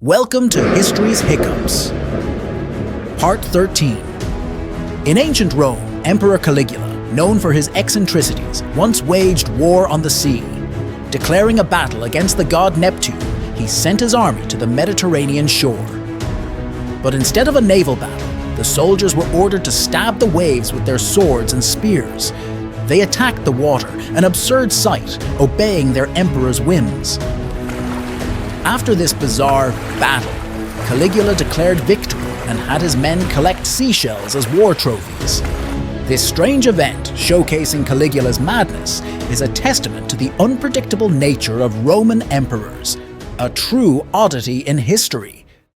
Welcome to History's Hiccups. Part 13. In ancient Rome, Emperor Caligula, known for his eccentricities, once waged war on the sea. Declaring a battle against the god Neptune, he sent his army to the Mediterranean shore. But instead of a naval battle, the soldiers were ordered to stab the waves with their swords and spears. They attacked the water, an absurd sight, obeying their emperor's whims. After this bizarre battle, Caligula declared victory and had his men collect seashells as war trophies. This strange event, showcasing Caligula's madness, is a testament to the unpredictable nature of Roman emperors, a true oddity in history.